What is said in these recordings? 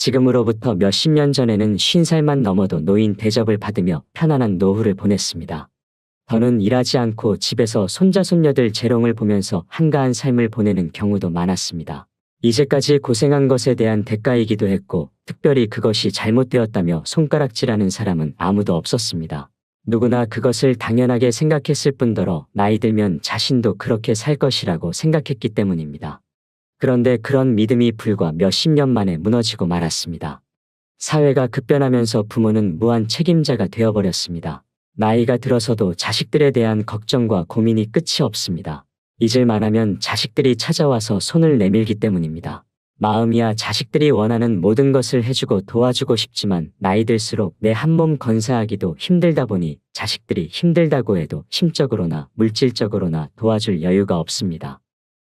지금으로부터 몇십 년 전에는 50살만 넘어도 노인 대접을 받으며 편안한 노후를 보냈습니다. 더는 일하지 않고 집에서 손자 손녀들 재롱을 보면서 한가한 삶을 보내는 경우도 많았습니다. 이제까지 고생한 것에 대한 대가이기도 했고 특별히 그것이 잘못되었다며 손가락질하는 사람은 아무도 없었습니다. 누구나 그것을 당연하게 생각했을 뿐더러 나이 들면 자신도 그렇게 살 것이라고 생각했기 때문입니다. 그런데 그런 믿음이 불과 몇십 년 만에 무너지고 말았습니다. 사회가 급변하면서 부모는 무한 책임자가 되어버렸습니다. 나이가 들어서도 자식들에 대한 걱정과 고민이 끝이 없습니다. 잊을만 하면 자식들이 찾아와서 손을 내밀기 때문입니다. 마음이야 자식들이 원하는 모든 것을 해주고 도와주고 싶지만 나이 들수록 내 한 몸 건사하기도 힘들다 보니 자식들이 힘들다고 해도 심적으로나 물질적으로나 도와줄 여유가 없습니다.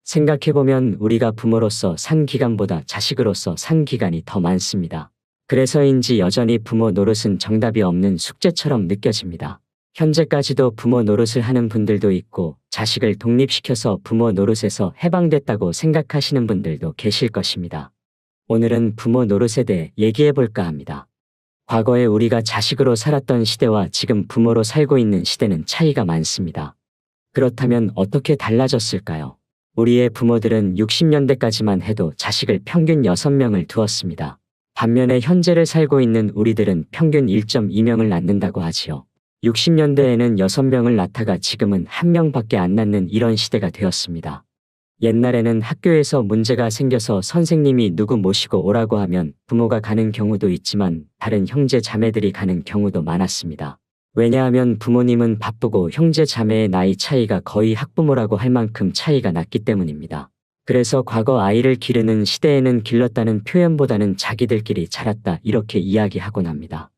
생각해보면 우리가 부모로서 산 기간보다 자식으로서 산 기간이 더 많습니다. 그래서인지 여전히 부모 노릇은 정답이 없는 숙제처럼 느껴집니다. 현재까지도 부모 노릇을 하는 분들도 있고 자식을 독립시켜서 부모 노릇에서 해방됐다고 생각하시는 분들도 계실 것입니다. 오늘은 부모 노릇에 대해 얘기해볼까 합니다. 과거에 우리가 자식으로 살았던 시대와 지금 부모로 살고 있는 시대는 차이가 많습니다. 그렇다면 어떻게 달라졌을까요? 우리의 부모들은 60년대까지만 해도 자식을 평균 6명을 두었습니다. 반면에 현재를 살고 있는 우리들은 평균 1.2명을 낳는다고 하지요. 60년대에는 6명을 낳다가 지금은 1명밖에 안 낳는 이런 시대가 되었습니다. 옛날에는 학교에서 문제가 생겨서 선생님이 누구 모시고 오라고 하면 부모가 가는 경우도 있지만 다른 형제 자매들이 가는 경우도 많았습니다. 왜냐하면 부모님은 바쁘고 형제 자매의 나이 차이가 거의 학부모라고 할 만큼 차이가 났기 때문입니다. 그래서 과거 아이를 기르는 시대에는 길렀다는 표현보다는 자기들끼리 자랐다 이렇게 이야기하곤 합니다.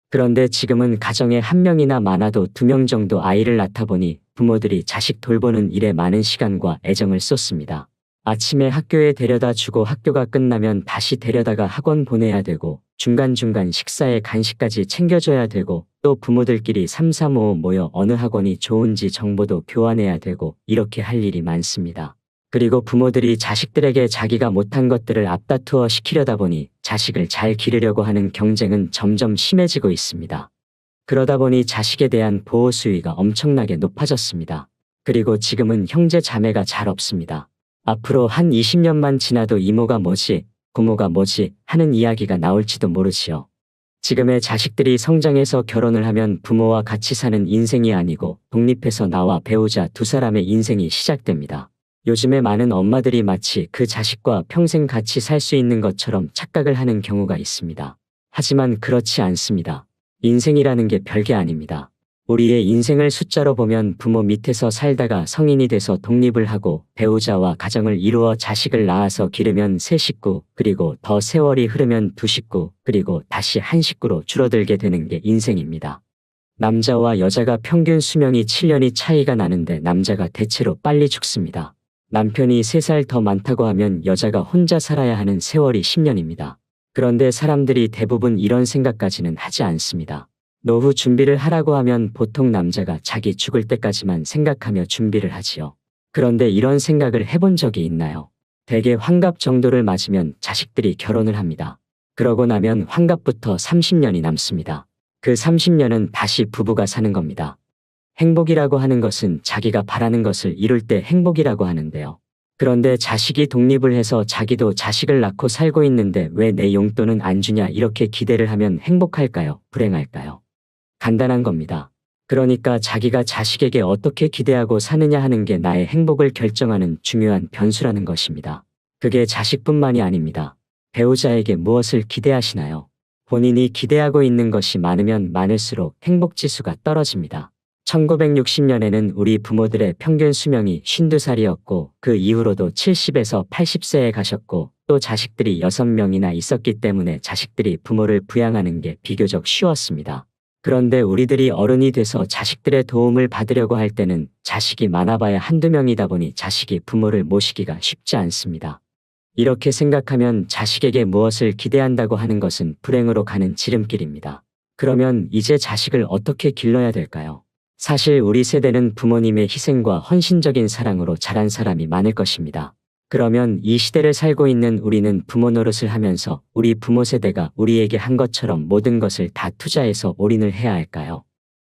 그런데 지금은 가정에 1명이나 많아도 2명 정도 아이를 낳다 보니 부모들이 자식 돌보는 일에 많은 시간과 애정을 쏟습니다. 아침에 학교에 데려다 주고 학교가 끝나면 다시 데려다가 학원 보내야 되고 중간중간 식사에 간식까지 챙겨줘야 되고 또 부모들끼리 3, 4, 5 모여 어느 학원이 좋은지 정보도 교환해야 되고 이렇게 할 일이 많습니다. 그리고 부모들이 자식들에게 자기가 못한 것들을 앞다투어 시키려다 보니 자식을 잘 기르려고 하는 경쟁은 점점 심해지고 있습니다. 그러다 보니 자식에 대한 보호 수위가 엄청나게 높아졌습니다. 그리고 지금은 형제 자매가 잘 없습니다. 앞으로 한 20년만 지나도 이모가 뭐지, 고모가 뭐지 하는 이야기가 나올지도 모르지요. 지금의 자식들이 성장해서 결혼을 하면 부모와 같이 사는 인생이 아니고 독립해서 나와 배우자 두 사람의 인생이 시작됩니다. 요즘에 많은 엄마들이 마치 그 자식과 평생 같이 살 수 있는 것처럼 착각을 하는 경우가 있습니다. 하지만 그렇지 않습니다. 인생이라는 게 별게 아닙니다. 우리의 인생을 숫자로 보면 부모 밑에서 살다가 성인이 돼서 독립을 하고 배우자와 가정을 이루어 자식을 낳아서 기르면 3식구, 그리고 더 세월이 흐르면 2식구, 그리고 다시 1식구로 줄어들게 되는 게 인생입니다. 남자와 여자가 평균 수명이 7년이 차이가 나는데 남자가 대체로 빨리 죽습니다. 남편이 3살 더 많다고 하면 여자가 혼자 살아야 하는 세월이 10년입니다. 그런데 사람들이 대부분 이런 생각까지는 하지 않습니다. 노후 준비를 하라고 하면 보통 남자가 자기 죽을 때까지만 생각하며 준비를 하지요. 그런데 이런 생각을 해본 적이 있나요? 대개 환갑 정도를 맞으면 자식들이 결혼을 합니다. 그러고 나면 환갑부터 30년이 남습니다. 그 30년은 다시 부부가 사는 겁니다. 행복이라고 하는 것은 자기가 바라는 것을 이룰 때 행복이라고 하는데요. 그런데 자식이 독립을 해서 자기도 자식을 낳고 살고 있는데 왜 내 용돈은 안 주냐 이렇게 기대를 하면 행복할까요? 불행할까요? 간단한 겁니다. 그러니까 자기가 자식에게 어떻게 기대하고 사느냐 하는 게 나의 행복을 결정하는 중요한 변수라는 것입니다. 그게 자식뿐만이 아닙니다. 배우자에게 무엇을 기대하시나요? 본인이 기대하고 있는 것이 많으면 많을수록 행복지수가 떨어집니다. 1960년에는 우리 부모들의 평균 수명이 52살이었고 그 이후로도 70에서 80세에 가셨고 또 자식들이 6명이나 있었기 때문에 자식들이 부모를 부양하는 게 비교적 쉬웠습니다. 그런데 우리들이 어른이 돼서 자식들의 도움을 받으려고 할 때는 자식이 많아봐야 한두 명이다 보니 자식이 부모를 모시기가 쉽지 않습니다. 이렇게 생각하면 자식에게 무엇을 기대한다고 하는 것은 불행으로 가는 지름길입니다. 그러면 이제 자식을 어떻게 길러야 될까요? 사실 우리 세대는 부모님의 희생과 헌신적인 사랑으로 자란 사람이 많을 것입니다. 그러면 이 시대를 살고 있는 우리는 부모 노릇을 하면서 우리 부모 세대가 우리에게 한 것처럼 모든 것을 다 투자해서 올인을 해야 할까요?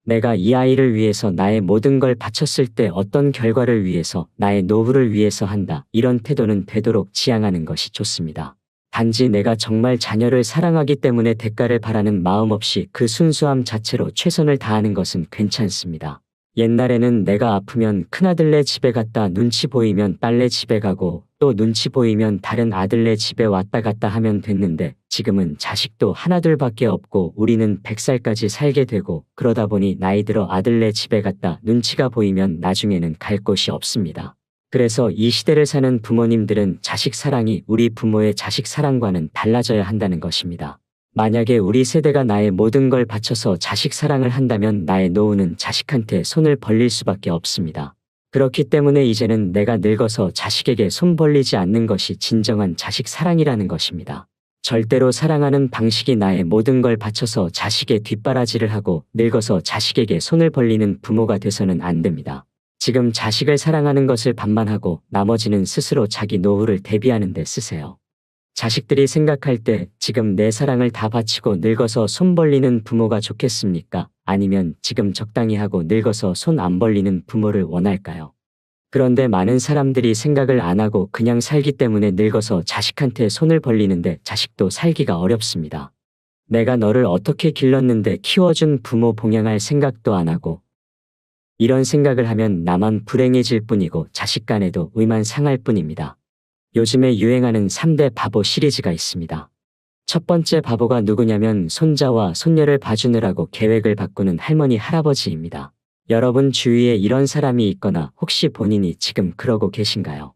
내가 이 아이를 위해서 나의 모든 걸 바쳤을 때 어떤 결과를 위해서 나의 노후를 위해서 한다. 이런 태도는 되도록 지양하는 것이 좋습니다. 단지 내가 정말 자녀를 사랑하기 때문에 대가를 바라는 마음 없이 그 순수함 자체로 최선을 다하는 것은 괜찮습니다. 옛날에는 내가 아프면 큰아들네 집에 갔다 눈치 보이면 딸네 집에 가고 또 눈치 보이면 다른 아들네 집에 왔다 갔다 하면 됐는데 지금은 자식도 하나둘밖에 없고 우리는 100살까지 살게 되고 그러다 보니 나이 들어 아들네 집에 갔다 눈치가 보이면 나중에는 갈 곳이 없습니다. 그래서 이 시대를 사는 부모님들은 자식 사랑이 우리 부모의 자식 사랑과는 달라져야 한다는 것입니다. 만약에 우리 세대가 나의 모든 걸 바쳐서 자식 사랑을 한다면 나의 노후는 자식한테 손을 벌릴 수밖에 없습니다. 그렇기 때문에 이제는 내가 늙어서 자식에게 손 벌리지 않는 것이 진정한 자식 사랑이라는 것입니다. 절대로 사랑하는 방식이 나의 모든 걸 바쳐서 자식의 뒷바라지를 하고 늙어서 자식에게 손을 벌리는 부모가 돼서는 안 됩니다. 지금 자식을 사랑하는 것을 반만하고 나머지는 스스로 자기 노후를 대비하는 데 쓰세요. 자식들이 생각할 때 지금 내 사랑을 다 바치고 늙어서 손 벌리는 부모가 좋겠습니까? 아니면 지금 적당히 하고 늙어서 손 안 벌리는 부모를 원할까요? 그런데 많은 사람들이 생각을 안 하고 그냥 살기 때문에 늙어서 자식한테 손을 벌리는데 자식도 살기가 어렵습니다. 내가 너를 어떻게 길렀는데 키워준 부모 봉양할 생각도 안 하고 이런 생각을 하면 나만 불행해질 뿐이고 자식 간에도 의만 상할 뿐입니다. 요즘에 유행하는 3대 바보 시리즈가 있습니다. 첫 번째 바보가 누구냐면 손자와 손녀를 봐주느라고 계획을 바꾸는 할머니 할아버지입니다. 여러분 주위에 이런 사람이 있거나 혹시 본인이 지금 그러고 계신가요?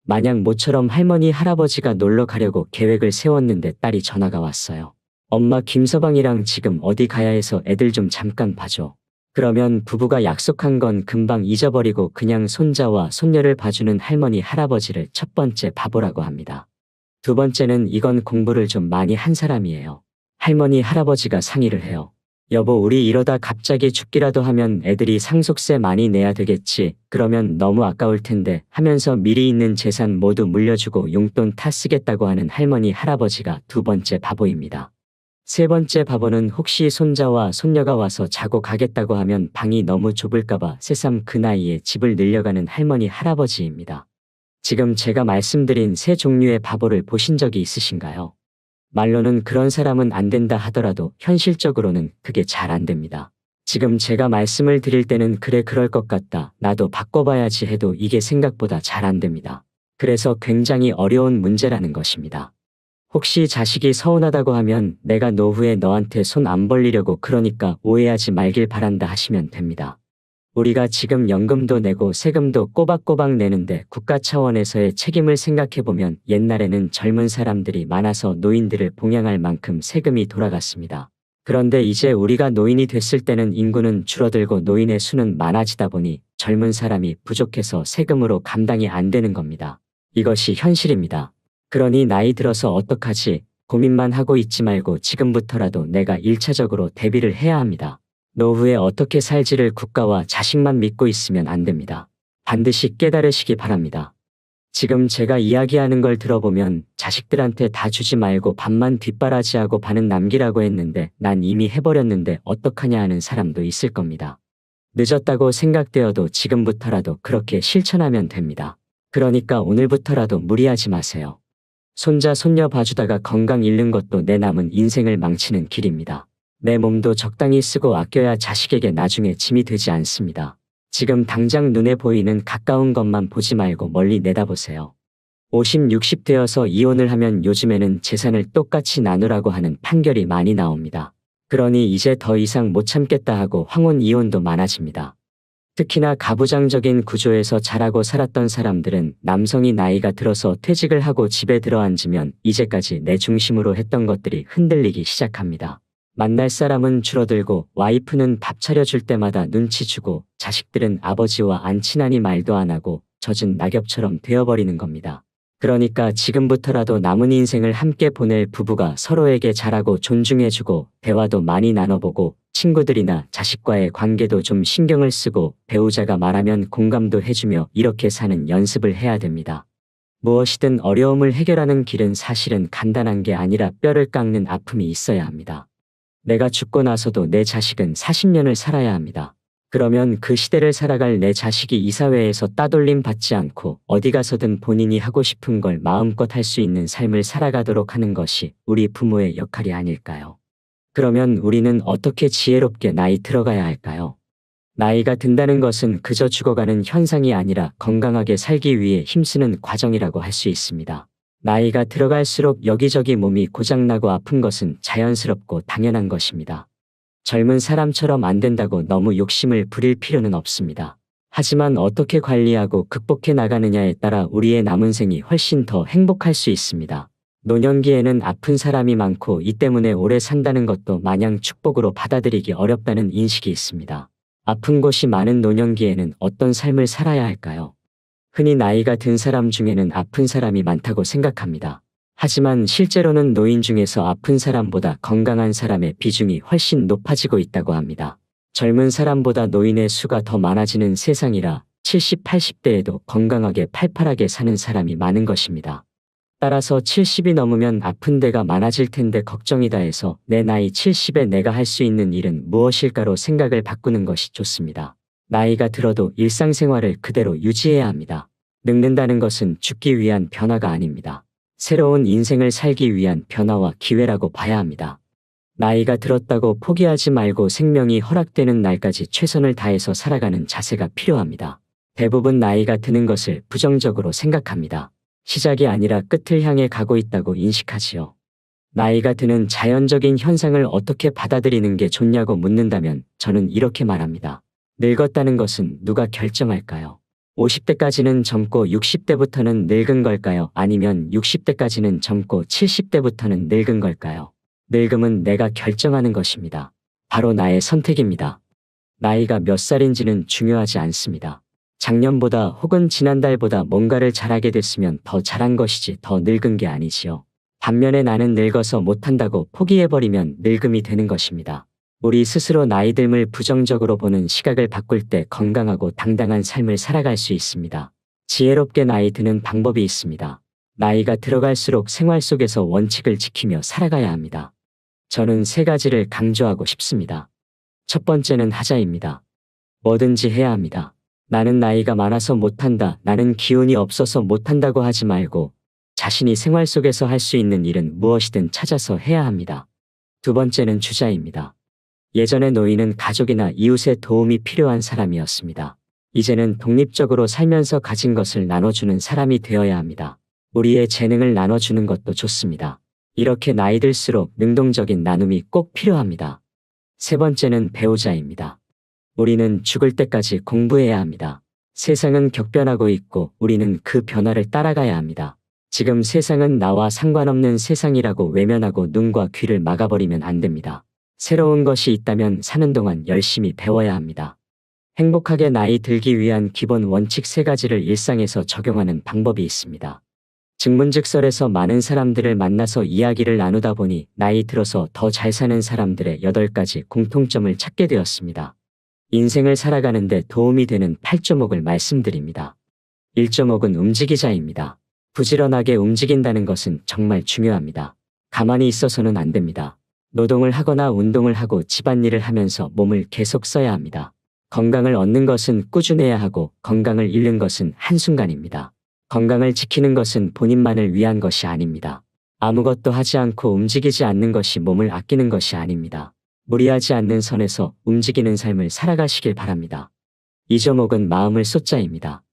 마냥 모처럼 할머니 할아버지가 놀러 가려고 계획을 세웠는데 딸이 전화가 왔어요. 엄마 김서방이랑 지금 어디 가야 해서 애들 좀 잠깐 봐줘. 그러면 부부가 약속한 건 금방 잊어버리고 그냥 손자와 손녀를 봐주는 할머니 할아버지를 첫 번째 바보라고 합니다. 두 번째는 이건 공부를 좀 많이 한 사람이에요. 할머니 할아버지가 상의를 해요. 여보 우리 이러다 갑자기 죽기라도 하면 애들이 상속세 많이 내야 되겠지. 그러면 너무 아까울 텐데 하면서 미리 있는 재산 모두 물려주고 용돈 타 쓰겠다고 하는 할머니 할아버지가 두 번째 바보입니다. 세 번째 바보는 혹시 손자와 손녀가 와서 자고 가겠다고 하면 방이 너무 좁을까봐 새삼 그 나이에 집을 늘려가는 할머니 할아버지입니다. 지금 제가 말씀드린 세 종류의 바보를 보신 적이 있으신가요? 말로는 그런 사람은 안 된다 하더라도 현실적으로는 그게 잘 안 됩니다. 지금 제가 말씀을 드릴 때는 그래 그럴 것 같다. 나도 바꿔봐야지 해도 이게 생각보다 잘 안 됩니다. 그래서 굉장히 어려운 문제라는 것입니다. 혹시 자식이 서운하다고 하면 내가 노후에 너한테 손 안 벌리려고 그러니까 오해하지 말길 바란다 하시면 됩니다. 우리가 지금 연금도 내고 세금도 꼬박꼬박 내는데 국가 차원에서의 책임을 생각해보면 옛날에는 젊은 사람들이 많아서 노인들을 봉양할 만큼 세금이 돌아갔습니다. 그런데 이제 우리가 노인이 됐을 때는 인구는 줄어들고 노인의 수는 많아지다 보니 젊은 사람이 부족해서 세금으로 감당이 안 되는 겁니다. 이것이 현실입니다. 그러니 나이 들어서 어떡하지 고민만 하고 있지 말고 지금부터라도 내가 1차적으로 대비를 해야 합니다. 노후에 어떻게 살지를 국가와 자식만 믿고 있으면 안 됩니다. 반드시 깨달으시기 바랍니다. 지금 제가 이야기하는 걸 들어보면 자식들한테 다 주지 말고 반만 뒷바라지하고 반은 남기라고 했는데 난 이미 해버렸는데 어떡하냐 하는 사람도 있을 겁니다. 늦었다고 생각되어도 지금부터라도 그렇게 실천하면 됩니다. 그러니까 오늘부터라도 무리하지 마세요. 손자 손녀 봐주다가 건강 잃는 것도 내 남은 인생을 망치는 길입니다. 내 몸도 적당히 쓰고 아껴야 자식에게 나중에 짐이 되지 않습니다. 지금 당장 눈에 보이는 가까운 것만 보지 말고 멀리 내다보세요. 50, 60 되어서 이혼을 하면 요즘에는 재산을 똑같이 나누라고 하는 판결이 많이 나옵니다. 그러니 이제 더 이상 못 참겠다 하고 황혼 이혼도 많아집니다. 특히나 가부장적인 구조에서 자라고 살았던 사람들은 남성이 나이가 들어서 퇴직을 하고 집에 들어앉으면 이제까지 내 중심으로 했던 것들이 흔들리기 시작합니다. 만날 사람은 줄어들고 와이프는 밥 차려줄 때마다 눈치 주고 자식들은 아버지와 안 친하니 말도 안 하고 젖은 낙엽처럼 되어버리는 겁니다. 그러니까 지금부터라도 남은 인생을 함께 보낼 부부가 서로에게 잘하고 존중해주고 대화도 많이 나눠보고 친구들이나 자식과의 관계도 좀 신경을 쓰고 배우자가 말하면 공감도 해주며 이렇게 사는 연습을 해야 됩니다. 무엇이든 어려움을 해결하는 길은 사실은 간단한 게 아니라 뼈를 깎는 아픔이 있어야 합니다. 내가 죽고 나서도 내 자식은 40년을 살아야 합니다. 그러면 그 시대를 살아갈 내 자식이 이 사회에서 따돌림 받지 않고 어디 가서든 본인이 하고 싶은 걸 마음껏 할 수 있는 삶을 살아가도록 하는 것이 우리 부모의 역할이 아닐까요? 그러면 우리는 어떻게 지혜롭게 나이 들어가야 할까요? 나이가 든다는 것은 그저 죽어가는 현상이 아니라 건강하게 살기 위해 힘쓰는 과정이라고 할 수 있습니다. 나이가 들어갈수록 여기저기 몸이 고장나고 아픈 것은 자연스럽고 당연한 것입니다. 젊은 사람처럼 안 된다고 너무 욕심을 부릴 필요는 없습니다. 하지만 어떻게 관리하고 극복해 나가느냐에 따라 우리의 남은 생이 훨씬 더 행복할 수 있습니다. 노년기에는 아픈 사람이 많고 이 때문에 오래 산다는 것도 마냥 축복으로 받아들이기 어렵다는 인식이 있습니다. 아픈 곳이 많은 노년기에는 어떤 삶을 살아야 할까요? 흔히 나이가 든 사람 중에는 아픈 사람이 많다고 생각합니다. 하지만 실제로는 노인 중에서 아픈 사람보다 건강한 사람의 비중이 훨씬 높아지고 있다고 합니다. 젊은 사람보다 노인의 수가 더 많아지는 세상이라 70, 80대에도 건강하게 팔팔하게 사는 사람이 많은 것입니다. 따라서 70이 넘으면 아픈 데가 많아질 텐데 걱정이다 해서 내 나이 70에 내가 할 수 있는 일은 무엇일까로 생각을 바꾸는 것이 좋습니다. 나이가 들어도 일상생활을 그대로 유지해야 합니다. 늙는다는 것은 죽기 위한 변화가 아닙니다. 새로운 인생을 살기 위한 변화와 기회라고 봐야 합니다. 나이가 들었다고 포기하지 말고 생명이 허락되는 날까지 최선을 다해서 살아가는 자세가 필요합니다. 대부분 나이가 드는 것을 부정적으로 생각합니다. 시작이 아니라 끝을 향해 가고 있다고 인식하지요. 나이가 드는 자연적인 현상을 어떻게 받아들이는 게 좋냐고 묻는다면 저는 이렇게 말합니다. 늙었다는 것은 누가 결정할까요? 50대까지는 젊고 60대부터는 늙은 걸까요? 아니면 60대까지는 젊고 70대부터는 늙은 걸까요? 늙음은 내가 결정하는 것입니다. 바로 나의 선택입니다. 나이가 몇 살인지는 중요하지 않습니다. 작년보다 혹은 지난달보다 뭔가를 잘하게 됐으면 더 잘한 것이지 더 늙은 게 아니지요. 반면에 나는 늙어서 못한다고 포기해버리면 늙음이 되는 것입니다. 우리 스스로 나이 듦을 부정적으로 보는 시각을 바꿀 때 건강하고 당당한 삶을 살아갈 수 있습니다. 지혜롭게 나이 드는 방법이 있습니다. 나이가 들어갈수록 생활 속에서 원칙을 지키며 살아가야 합니다. 저는 3가지를 강조하고 싶습니다. 첫 번째는 하자입니다. 뭐든지 해야 합니다. 나는 나이가 많아서 못한다, 나는 기운이 없어서 못한다고 하지 말고 자신이 생활 속에서 할 수 있는 일은 무엇이든 찾아서 해야 합니다. 두 번째는 주자입니다. 예전의 노인은 가족이나 이웃의 도움이 필요한 사람이었습니다. 이제는 독립적으로 살면서 가진 것을 나눠주는 사람이 되어야 합니다. 우리의 재능을 나눠주는 것도 좋습니다. 이렇게 나이 들수록 능동적인 나눔이 꼭 필요합니다. 세 번째는 배우자입니다. 우리는 죽을 때까지 공부해야 합니다. 세상은 격변하고 있고 우리는 그 변화를 따라가야 합니다. 지금 세상은 나와 상관없는 세상이라고 외면하고 눈과 귀를 막아버리면 안 됩니다. 새로운 것이 있다면 사는 동안 열심히 배워야 합니다. 행복하게 나이 들기 위한 기본 원칙 3가지를 일상에서 적용하는 방법이 있습니다. 증문즉설에서 많은 사람들을 만나서 이야기를 나누다 보니 나이 들어서 더 잘 사는 사람들의 8가지 공통점을 찾게 되었습니다. 인생을 살아가는데 도움이 되는 8조목을 말씀드립니다. 1조목은 움직이자입니다. 부지런하게 움직인다는 것은 정말 중요합니다. 가만히 있어서는 안 됩니다. 노동을 하거나 운동을 하고 집안일을 하면서 몸을 계속 써야 합니다. 건강을 얻는 것은 꾸준해야 하고 건강을 잃는 것은 한순간입니다. 건강을 지키는 것은 본인만을 위한 것이 아닙니다. 아무것도 하지 않고 움직이지 않는 것이 몸을 아끼는 것이 아닙니다. 무리하지 않는 선에서 움직이는 삶을 살아가시길 바랍니다. 2조목은 마음을 쏟자입니다.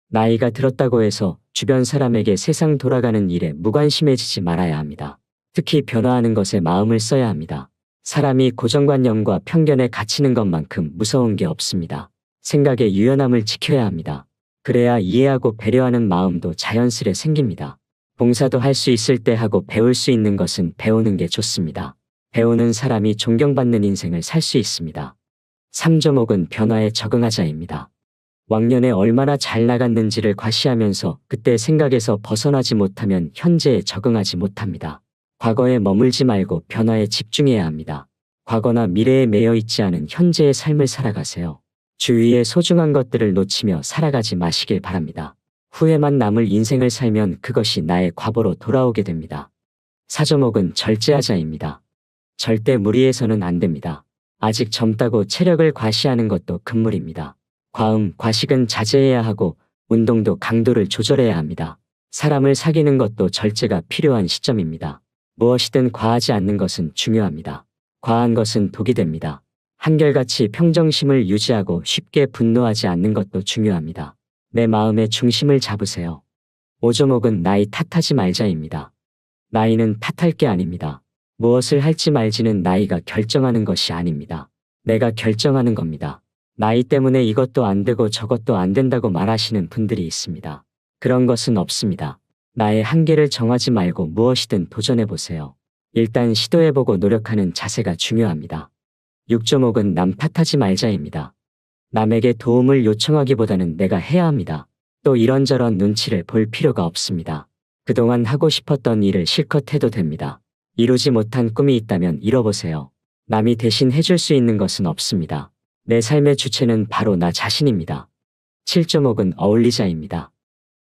나이가 들었다고 해서 주변 사람에게 세상 돌아가는 일에 무관심해지지 말아야 합니다. 특히 변화하는 것에 마음을 써야 합니다. 사람이 고정관념과 편견에 갇히는 것만큼 무서운 게 없습니다. 생각의 유연함을 지켜야 합니다. 그래야 이해하고 배려하는 마음도 자연스레 생깁니다. 봉사도 할 수 있을 때 하고 배울 수 있는 것은 배우는 게 좋습니다. 배우는 사람이 존경받는 인생을 살 수 있습니다. 3조목은 변화에 적응하자입니다. 왕년에 얼마나 잘 나갔는지를 과시하면서 그때 생각에서 벗어나지 못하면 현재에 적응하지 못합니다. 과거에 머물지 말고 변화에 집중해야 합니다. 과거나 미래에 매여 있지 않은 현재의 삶을 살아가세요. 주위의 소중한 것들을 놓치며 살아가지 마시길 바랍니다. 후회만 남을 인생을 살면 그것이 나의 과보로 돌아오게 됩니다. 사조목은 절제하자입니다. 절대 무리해서는 안 됩니다. 아직 젊다고 체력을 과시하는 것도 금물입니다. 과음, 과식은 자제해야 하고 운동도 강도를 조절해야 합니다. 사람을 사귀는 것도 절제가 필요한 시점입니다. 무엇이든 과하지 않는 것은 중요합니다. 과한 것은 독이 됩니다. 한결같이 평정심을 유지하고 쉽게 분노하지 않는 것도 중요합니다. 내 마음의 중심을 잡으세요. 오조목은 나이 탓하지 말자입니다. 나이는 탓할 게 아닙니다. 무엇을 할지 말지는 나이가 결정하는 것이 아닙니다. 내가 결정하는 겁니다. 나이 때문에 이것도 안 되고 저것도 안 된다고 말하시는 분들이 있습니다. 그런 것은 없습니다. 나의 한계를 정하지 말고 무엇이든 도전해보세요. 일단 시도해보고 노력하는 자세가 중요합니다. 육조목은 남 탓하지 말자입니다. 남에게 도움을 요청하기보다는 내가 해야 합니다. 또 이런저런 눈치를 볼 필요가 없습니다. 그동안 하고 싶었던 일을 실컷 해도 됩니다. 이루지 못한 꿈이 있다면 이뤄보세요. 남이 대신 해줄 수 있는 것은 없습니다. 내 삶의 주체는 바로 나 자신입니다. 7조목은 어울리자입니다.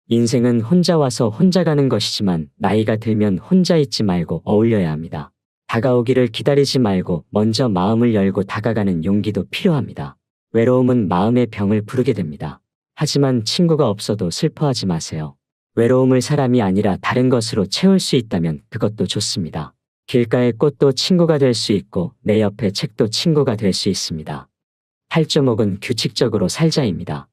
인생은 혼자 와서 혼자 가는 것이지만 나이가 들면 혼자 있지 말고 어울려야 합니다. 다가오기를 기다리지 말고 먼저 마음을 열고 다가가는 용기도 필요합니다. 외로움은 마음의 병을 부르게 됩니다. 하지만 친구가 없어도 슬퍼하지 마세요. 외로움을 사람이 아니라 다른 것으로 채울 수 있다면 그것도 좋습니다. 길가의 꽃도 친구가 될 수 있고 내 옆의 책도 친구가 될 수 있습니다. 8조목은 규칙적으로 살자입니다.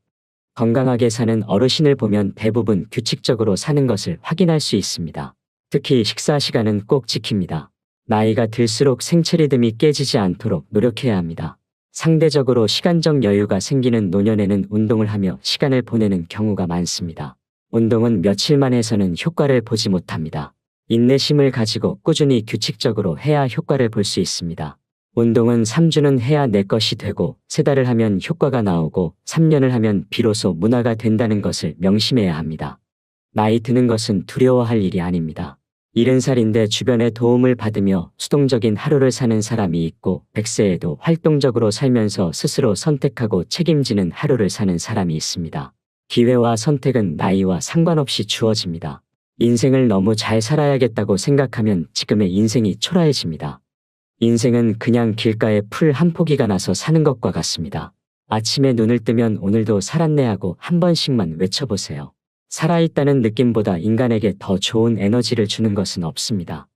건강하게 사는 어르신을 보면 대부분 규칙적으로 사는 것을 확인할 수 있습니다. 특히 식사 시간은 꼭 지킵니다. 나이가 들수록 생체 리듬이 깨지지 않도록 노력해야 합니다. 상대적으로 시간적 여유가 생기는 노년에는 운동을 하며 시간을 보내는 경우가 많습니다. 운동은 며칠만 해서는 효과를 보지 못합니다. 인내심을 가지고 꾸준히 규칙적으로 해야 효과를 볼 수 있습니다. 운동은 3주는 해야 내 것이 되고 3달을 하면 효과가 나오고 3년을 하면 비로소 문화가 된다는 것을 명심해야 합니다. 나이 드는 것은 두려워할 일이 아닙니다. 70살인데 주변의 도움을 받으며 수동적인 하루를 사는 사람이 있고 100세에도 활동적으로 살면서 스스로 선택하고 책임지는 하루를 사는 사람이 있습니다. 기회와 선택은 나이와 상관없이 주어집니다. 인생을 너무 잘 살아야겠다고 생각하면 지금의 인생이 초라해집니다. 인생은 그냥 길가에 풀 한 포기가 나서 사는 것과 같습니다. 아침에 눈을 뜨면 오늘도 살았네 하고 한 번씩만 외쳐보세요. 살아있다는 느낌보다 인간에게 더 좋은 에너지를 주는 것은 없습니다.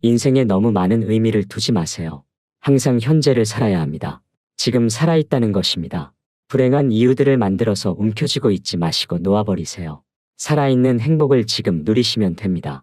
인생에 너무 많은 의미를 두지 마세요. 항상 현재를 살아야 합니다. 지금 살아있다는 것입니다. 불행한 이유들을 만들어서 움켜쥐고 있지 마시고 놓아버리세요. 살아있는 행복을 지금 누리시면 됩니다.